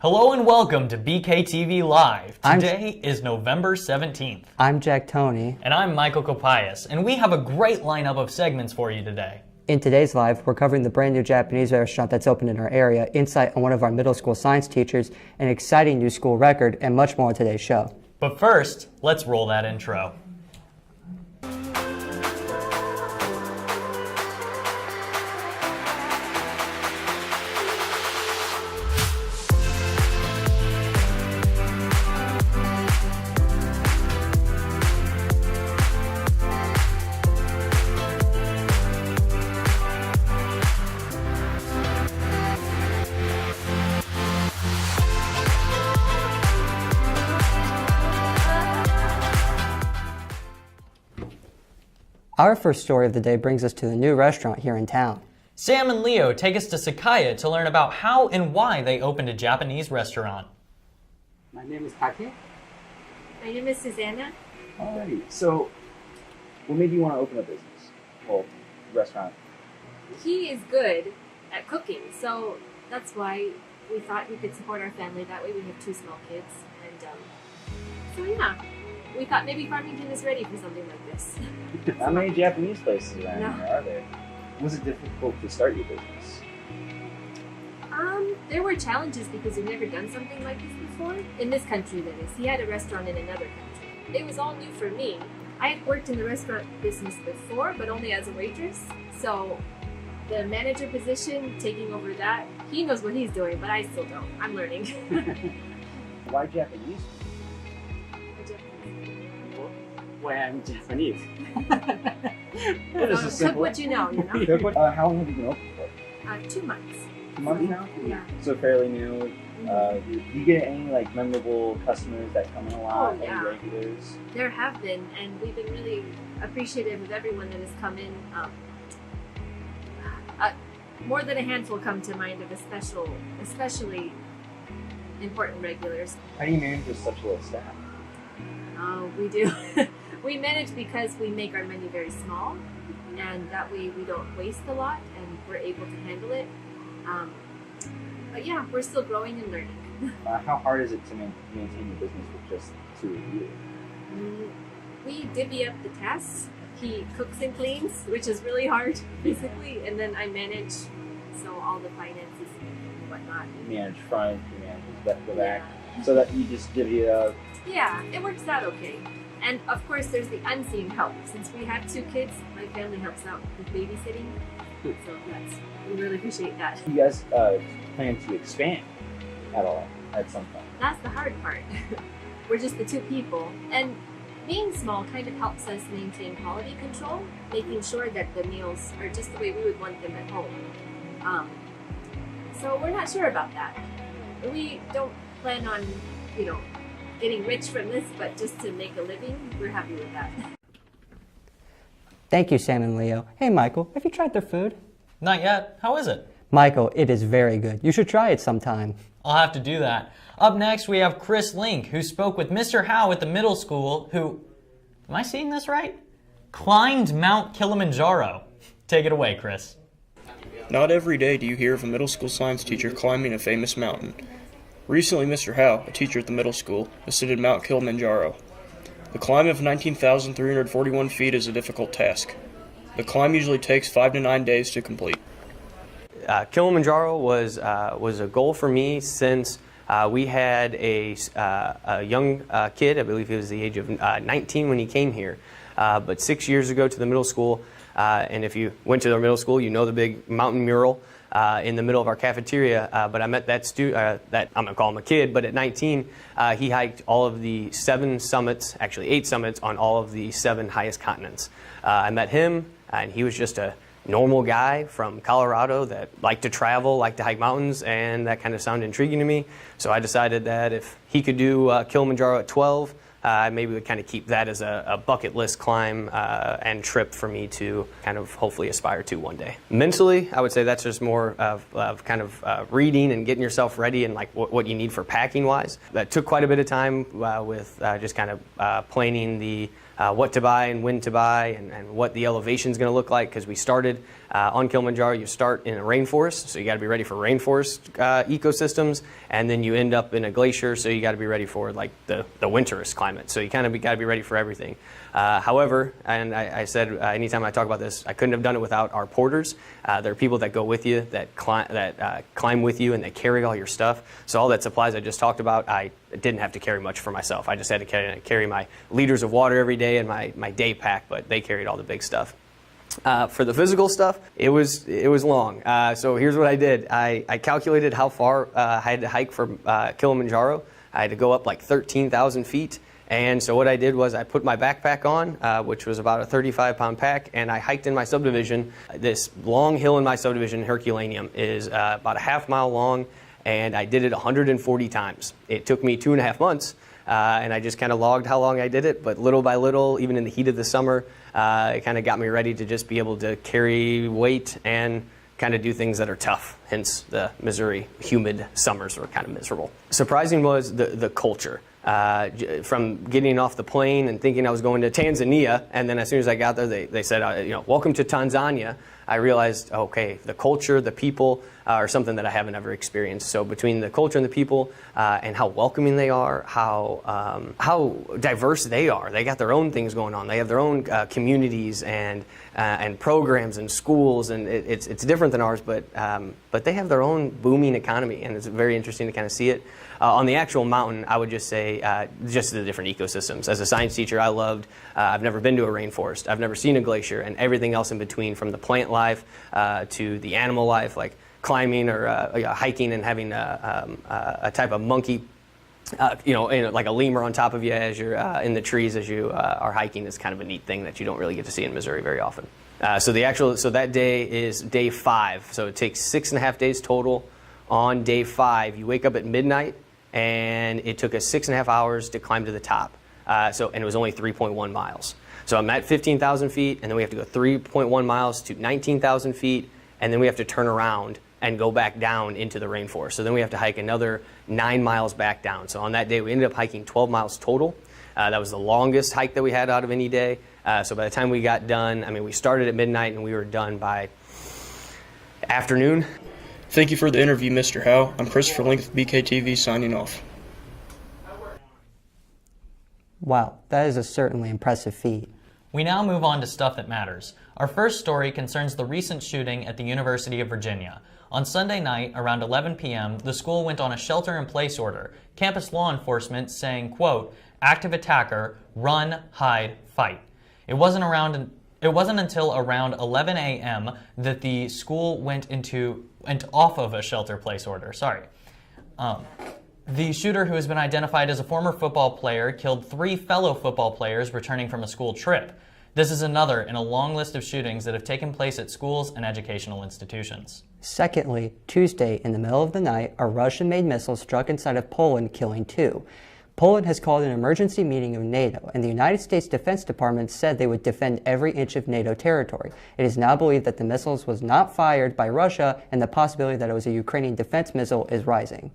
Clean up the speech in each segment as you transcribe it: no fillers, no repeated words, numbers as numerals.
Hello and welcome to BKTV Live. Today is November 17th. I'm Jack Tony. And I'm Michael Kopias, and we have a great lineup of segments for you today. In today's live, we're covering the brand new Japanese restaurant that's opened in our area, insight on one of our middle school science teachers, an exciting new school record, and much more on today's show. But first, let's roll that intro. Our first story of the day brings us to the new restaurant here in town. Sam and Leo take us to Sakaya to learn about how and why they opened a Japanese restaurant. My name is Take. My name is Susanna. Alrighty, so what made you want to open a business? Well, restaurant. He is good at cooking, so that's why we thought we could support our family. That way we have two small kids. And so yeah, we thought maybe Farmington is ready for something like this. Not many Japanese places around No. here, are there? Was it difficult to start your business? There were challenges because we've never done something like this before. In this country, that is. He had a restaurant in another country. It was all new for me. I had worked in the restaurant business before, but only as a waitress. So the manager position, taking over that, he knows what he's doing, but I still don't. I'm learning. Why Japanese? Why I'm Japanese. It is a Cook simple. what you know, you know? How long have you been open for? 2 months. 2 months now? Yeah. So fairly new. Do you get any memorable customers that come in a lot? Oh, yeah. Any regulars? There have been, and we've been really appreciative of everyone that has come in. More than a handful come to mind of especially important regulars. How do you manage with such little staff? Oh, we do. We manage because we make our menu very small, and that way we don't waste a lot, and we're able to handle it. But yeah, we're still growing and learning. How hard is it to maintain your business with just two of you? We divvy up the tasks. He cooks and cleans, which is really hard, basically, and then I manage, so all the finances and whatnot. You manage front, you manage the back, so that you just divvy it up. Yeah, it works out okay. And of course, there's the unseen help. Since we have 2 kids, my family helps out with babysitting, so we really appreciate that. You guys plan to expand at all at some point? That's the hard part. We're just the 2 people, and being small kind of helps us maintain quality control, making sure that the meals are just the way we would want them at home. So we're not sure about that. We don't plan on, getting rich from this, but just to make a living, we're happy with that. Thank you, Sam and Leo. Hey, Michael, have you tried their food? Not yet. How is it? Michael, it is very good. You should try it sometime. I'll have to do that. Up next, we have Chris Link, who spoke with Mr. Howe at the middle school, who, am I seeing this right? Climbed Mount Kilimanjaro. Take it away, Chris. Not every day do you hear of a middle school science teacher climbing a famous mountain. Recently, Mr. Howe, a teacher at the middle school, ascended Mount Kilimanjaro. The climb of 19,341 feet is a difficult task. The climb usually takes 5 to 9 days to complete. Kilimanjaro was a goal for me since we had a young kid. I believe he was the age of 19 when he came here. But 6 years ago to the middle school, and if you went to their middle school, you know the big mountain mural in the middle of our cafeteria. But I met that that I'm gonna call him a kid, but at 19, he hiked all of the 7 summits, actually 8 summits on all of the 7 highest continents. I met him, and he was just a normal guy from Colorado that liked to travel, liked to hike mountains, and that kind of sounded intriguing to me. So I decided that if he could do Kilimanjaro at 12, maybe we kind of keep that as a bucket list climb and trip for me to kind of hopefully aspire to one day. Mentally, I would say that's just more of kind of reading and getting yourself ready and like what you need for packing wise. That took quite a bit of time with just kind of planning the what to buy and when to buy, and what the elevation is going to look like, because we started on Kilimanjaro. You start in a rainforest, so you got to be ready for rainforest ecosystems, and then you end up in a glacier, so you got to be ready for like the winterist climate. So you kind of got to be ready for everything. However, and I said anytime I talk about this, I couldn't have done it without our porters. There are people that go with you, that climb with you, and they carry all your stuff. So all that supplies I just talked about, I didn't have to carry much for myself. I just had to carry my liters of water every day and my day pack, but they carried all the big stuff. For the physical stuff, it was long. So here's what I did. I calculated how far I had to hike for Kilimanjaro. I had to go up like 13,000 feet. And so what I did was I put my backpack on, which was about a 35-pound pack, and I hiked in my subdivision. This long hill in my subdivision, Herculaneum, is about a half-mile long, and I did it 140 times. It took me 2.5 months, and I just kind of logged how long I did it, but little by little, even in the heat of the summer, it kind of got me ready to just be able to carry weight and kind of do things that are tough, hence the Missouri humid summers were kind of miserable. Surprising was the culture. From getting off the plane and thinking I was going to Tanzania, and then as soon as I got there, they said, welcome to Tanzania. I realized, okay, the culture, the people are something that I haven't ever experienced. So between the culture and the people and how welcoming they are, how diverse they are. They got their own things going on. They have their own communities and programs and schools, and it's different than ours, but they have their own booming economy, and it's very interesting to kind of see it. On the actual mountain, I would just say just the different ecosystems. As a science teacher, I loved, I've never been to a rainforest. I've never seen a glacier, and everything else in between, from the plant life to the animal life, like climbing or hiking and having a type of monkey, like a lemur on top of you as you're in the trees as you are hiking is kind of a neat thing that you don't really get to see in Missouri very often. So that day is day 5. So it takes 6.5 days total. On day 5, you wake up at midnight, and it took us 6.5 hours to climb to the top. And it was only 3.1 miles. So I'm at 15,000 feet, and then we have to go 3.1 miles to 19,000 feet, and then we have to turn around and go back down into the rainforest. So then we have to hike another 9 miles back down. So on that day, we ended up hiking 12 miles total. That was the longest hike that we had out of any day. So by the time we got done, we started at midnight, and we were done by afternoon. Thank you for the interview, Mr. Howe. I'm Christopher Link with BKTV signing off. Wow, that is a certainly impressive feat. We now move on to stuff that matters. Our first story concerns the recent shooting at the University of Virginia. On Sunday night, around 11 p.m., the school went on a shelter-in-place order, campus law enforcement saying, quote, active attacker, run, hide, fight. It wasn't until around 11 a.m. that the school went off of a shelter-place order. The shooter, who has been identified as a former football player, killed 3 fellow football players returning from a school trip. This is another in a long list of shootings that have taken place at schools and educational institutions. Secondly, Tuesday, in the middle of the night, a Russian-made missile struck inside of Poland, killing 2. Poland has called an emergency meeting of NATO, and the United States Defense Department said they would defend every inch of NATO territory. It is now believed that the missiles was not fired by Russia, and the possibility that it was a Ukrainian defense missile is rising.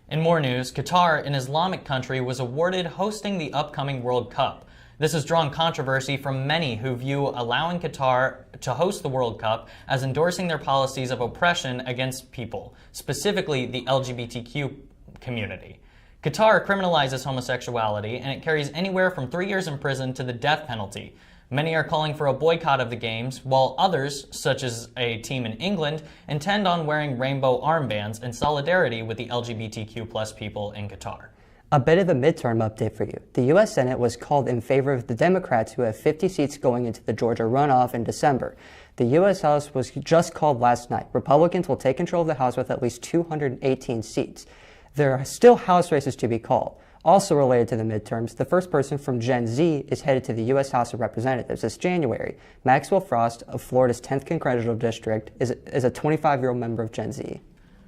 In more news, Qatar, an Islamic country, was awarded hosting the upcoming World Cup. This has drawn controversy from many who view allowing Qatar to host the World Cup as endorsing their policies of oppression against people, specifically the LGBTQ community. Qatar criminalizes homosexuality, and it carries anywhere from 3 years in prison to the death penalty. Many are calling for a boycott of the games, while others, such as a team in England, intend on wearing rainbow armbands in solidarity with the LGBTQ+ people in Qatar. A bit of a midterm update for you. The U.S. Senate was called in favor of the Democrats, who have 50 seats going into the Georgia runoff in December. The U.S. House was just called last night. Republicans will take control of the House with at least 218 seats. There are still House races to be called. Also related to the midterms, the first person from Gen Z is headed to the U.S. House of Representatives this January. Maxwell Frost of Florida's 10th Congressional District is a 25-year-old member of Gen Z.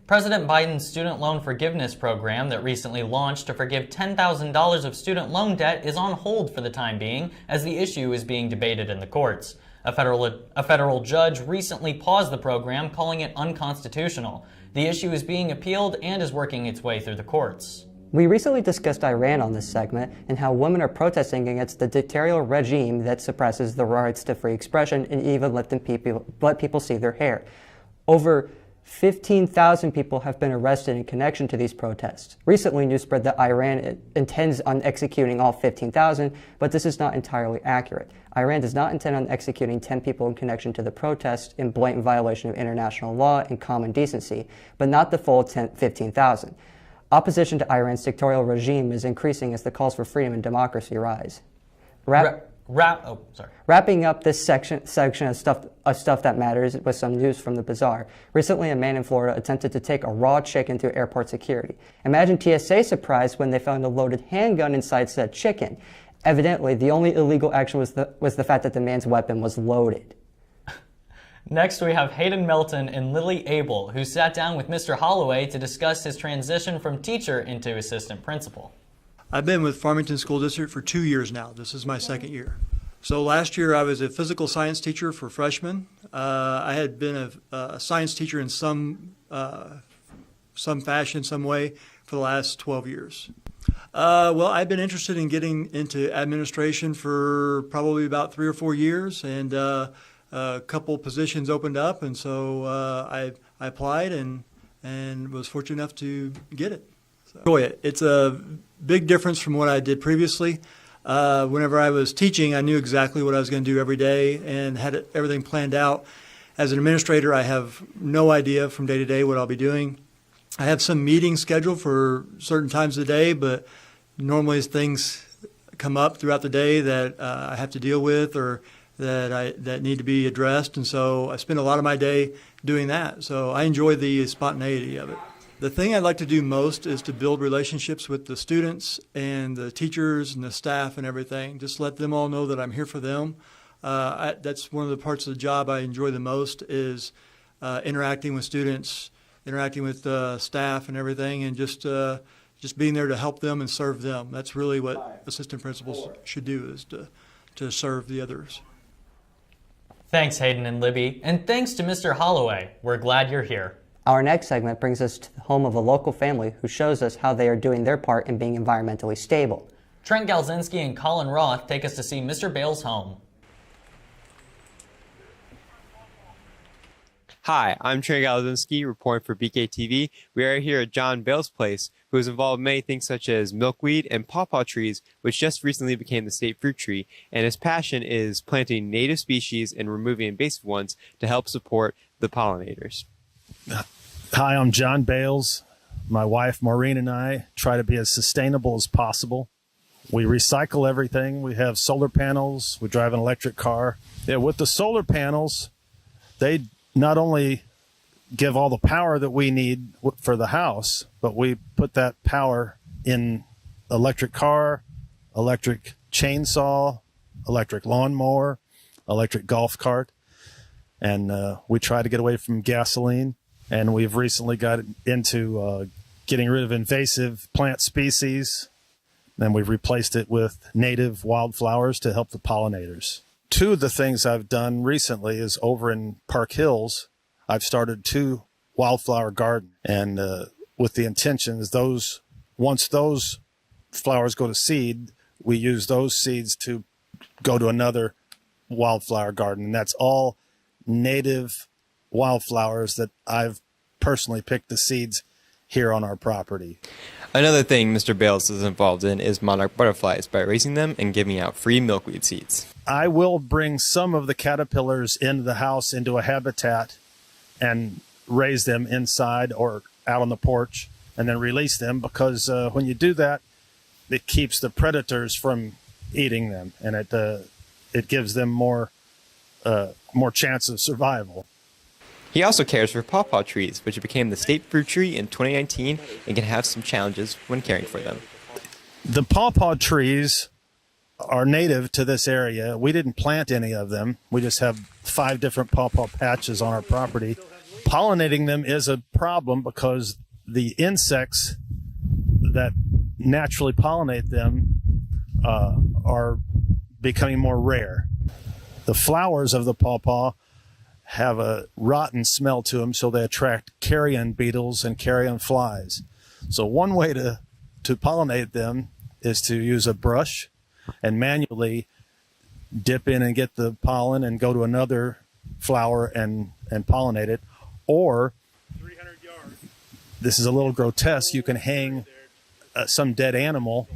President Biden's student loan forgiveness program that recently launched to forgive $10,000 of student loan debt is on hold for the time being, as the issue is being debated in the courts. A federal judge recently paused the program, calling it unconstitutional. The issue is being appealed and is working its way through the courts. We recently discussed Iran on this segment and how women are protesting against the dictatorial regime that suppresses the rights to free expression and even let people see their hair. Over 15,000 people have been arrested in connection to these protests. Recently, news spread that Iran intends on executing all 15,000, but this is not entirely accurate. Iran does not intend on executing 10 people in connection to the protest in blatant violation of international law and common decency, but not the full 15,000. Opposition to Iran's dictatorial regime is increasing as the calls for freedom and democracy rise. Wrapping up this section of stuff that matters with some news from the bazaar. Recently, a man in Florida attempted to take a raw chicken through airport security. Imagine TSA surprise when they found a loaded handgun inside said chicken. Evidently, the only illegal action was the fact that the man's weapon was loaded. Next, we have Hayden Melton and Lily Abel, who sat down with Mr. Holloway to discuss his transition from teacher into assistant principal. I've been with Farmington School District for 2 years now. This is my second year. So last year I was a physical science teacher for freshmen. I had been a science teacher in some fashion, some way for the last 12 years. Well, I've been interested in getting into administration for probably about 3 or 4 years, and a couple positions opened up, and so I applied and was fortunate enough to get it. So, enjoy it. It's a big difference from what I did previously. Whenever I was teaching, I knew exactly what I was going to do every day and had everything planned out. As an administrator, I have no idea from day to day what I'll be doing. I have some meetings scheduled for certain times of the day, but normally as things come up throughout the day that I have to deal with or that need to be addressed, and so I spend a lot of my day doing that. So I enjoy the spontaneity of it. The thing I'd like to do most is to build relationships with the students and the teachers and the staff and everything. Just let them all know that I'm here for them. That's one of the parts of the job I enjoy the most is interacting with students, interacting with staff and everything, and just being there to help them and serve them. That's really what assistant principals should do, is to serve the others. Thanks, Hayden and Libby, and thanks to Mr. Holloway. We're glad you're here. Our next segment brings us to the home of a local family who shows us how they are doing their part in being environmentally stable. Trent Galzinski and Colin Roth take us to see Mr. Bale's home. Hi, I'm Trent Galzinski, reporting for BKTV. We are here at John Bale's place, who is involved in many things such as milkweed and pawpaw trees, which just recently became the state fruit tree, and his passion is planting native species and removing invasive ones to help support the pollinators. Hi, I'm John Bales. My wife Maureen and I try to be as sustainable as possible. We recycle everything. We have solar panels. We drive an electric car. Yeah, with the solar panels, they not only give all the power that we need for the house, but we put that power in electric car, electric chainsaw, electric lawnmower, electric golf cart, and we try to get away from gasoline. And we've recently got into getting rid of invasive plant species, and we've replaced it with native wildflowers to help the pollinators. Two of the things I've done recently is over in Park Hills, I've started 2 wildflower gardens, and with the intentions, once those flowers go to seed, we use those seeds to go to another wildflower garden, and that's all native wildflowers that I've personally picked the seeds here on our property. Another thing Mr. Bales is involved in is monarch butterflies by raising them and giving out free milkweed seeds. I will bring some of the caterpillars into the house, into a habitat, and raise them inside or out on the porch, and then release them, because when you do that, it keeps the predators from eating them, and it gives them more chance of survival. He also cares for pawpaw trees, which became the state fruit tree in 2019 and can have some challenges when caring for them. The pawpaw trees are native to this area. We didn't plant any of them. We just have 5 different pawpaw patches on our property. Pollinating them is a problem because the insects that naturally pollinate them are becoming more rare. The flowers of the pawpaw have a rotten smell to them, so they attract carrion beetles and carrion flies. So one way to to pollinate them is to use a brush and manually dip in and get the pollen and go to another flower and pollinate it. Or, 300 yards. This is a little grotesque, you can hang some dead animal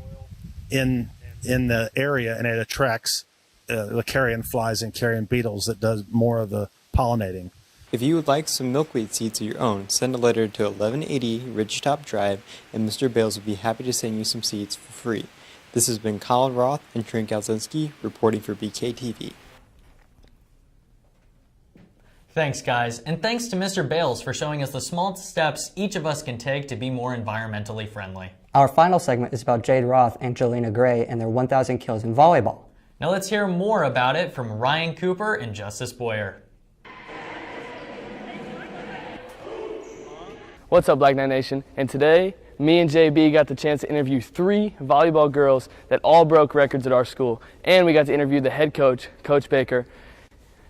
in the area, and it attracts the carrion flies and carrion beetles that does more of the pollinating. If you would like some milkweed seeds of your own, send a letter to 1180 Ridgetop Drive, and Mr. Bales will be happy to send you some seeds for free. This has been Colin Roth and Trent Galzinski reporting for BKTV. Thanks, guys, and thanks to Mr. Bales for showing us the small steps each of us can take to be more environmentally friendly. Our final segment is about Jade Roth and Jelena Gray and their 1,000 kills in volleyball. Now let's hear more about it from Ryan Cooper and Justice Boyer. What's up, Black Knight Nation? And today, me and JB got the chance to interview 3 volleyball girls that all broke records at our school. And we got to interview the head coach, Coach Baker.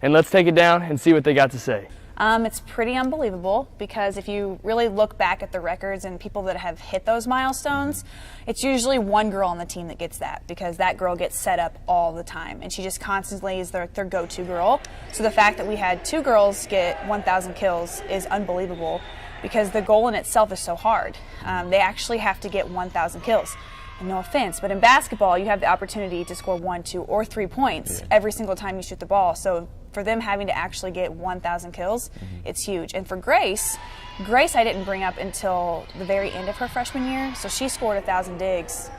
And let's take it down and see what they got to say. It's pretty unbelievable because if you really look back at the records and people that have hit those milestones, it's usually one girl on the team that gets that because that girl gets set up all the time and she just constantly is their go-to girl. So the fact that we had 2 girls get 1,000 kills is unbelievable because the goal in itself is so hard. They actually have to get 1,000 kills. And no offense, but in basketball you have the opportunity to score 1, 2, or 3 points every single time you shoot the ball. So for them having to actually get 1,000 kills, it's huge. And for Grace I didn't bring up until the very end of her freshman year, so she scored 1,000 digs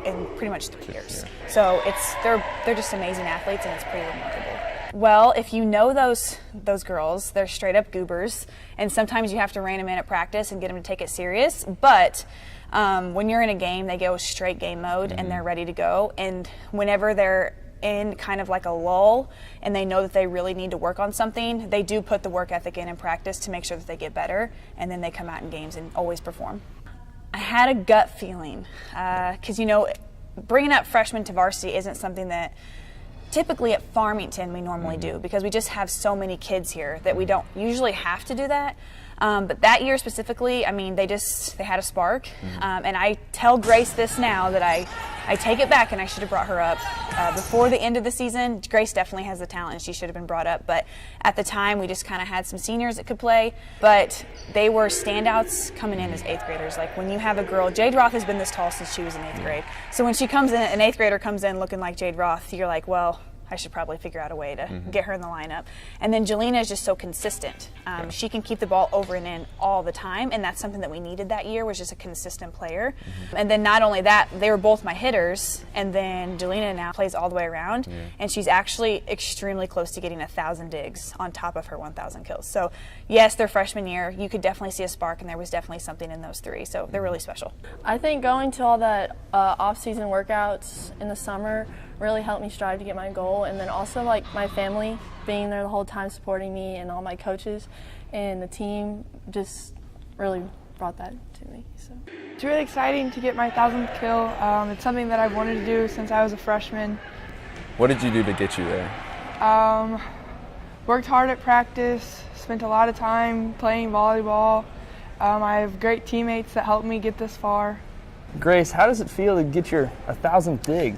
in pretty much 3 years. So they're just amazing athletes, and it's pretty remarkable. Well, if you know those girls, they're straight up goobers, and sometimes you have to rein them in at practice and get them to take it serious. But when you're in a game, they go straight game mode and they're ready to go. And whenever they're in kind of like a lull and they know that they really need to work on something, they do put the work ethic in practice to make sure that they get better, and then they come out in games and always perform. I had a gut feeling because, you know, bringing up freshmen to varsity isn't something that typically at Farmington we normally do because we just have so many kids here that we don't usually have to do that. But that year specifically, I mean, they had a spark. And I tell Grace this now that I take it back and I should have brought her up before the end of the season. Grace definitely has the talent and she should have been brought up. But at the time, we just kind of had some seniors that could play. But they were standouts coming in as 8th graders. Like when you have a girl, Jade Roth has been this tall since she was in 8th grade. So when she comes in, an 8th grader comes in looking like Jade Roth, you're like, well, I should probably figure out a way to get her in the lineup. And then Jelena is just so consistent. She can keep the ball over and in all the time, and that's something that we needed that year, was just a consistent player. And then not only that, they were both my hitters, and then Jelena now plays all the way around, and she's actually extremely close to getting 1,000 digs on top of her 1,000 kills. So yes, their freshman year, you could definitely see a spark, and there was definitely something in those 3, so they're really special. I think going to all that off-season workouts in the summer really helped me strive to get my goal, and then also like my family being there the whole time supporting me, and all my coaches and the team just really brought that to me. So it's really exciting to get my 1,000th kill. It's something that I've wanted to do since I was a freshman. What did you do to get you there? Worked hard at practice, spent a lot of time playing volleyball. I have great teammates that helped me get this far. Grace, how does it feel to get your 1,000th dig?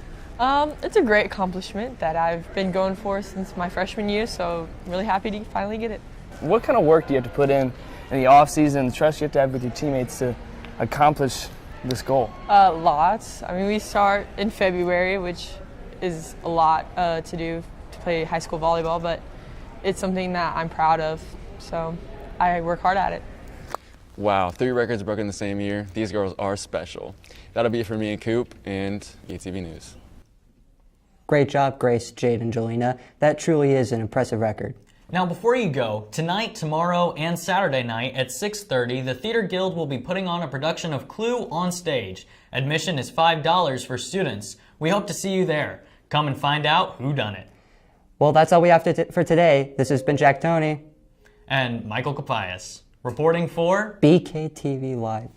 It's a great accomplishment that I've been going for since my freshman year, so I'm really happy to finally get it. What kind of work do you have to put in the off-season, the trust you have to have with your teammates to accomplish this goal? Lots. I mean, we start in February, which is a lot to do to play high school volleyball, but it's something that I'm proud of, so I work hard at it. Wow, 3 records broken the same year. These girls are special. That'll be it for me and Coop and BKTV News. Great job, Grace, Jade, and Jelena. That truly is an impressive record. Now, before you go, tonight, tomorrow, and Saturday night at 6:30, the Theater Guild will be putting on a production of Clue on stage. Admission is $5 for students. We hope to see you there. Come and find out who done it. Well, that's all we have for today. This has been Jack Toney. And Michael Capias, reporting for BKTV Live.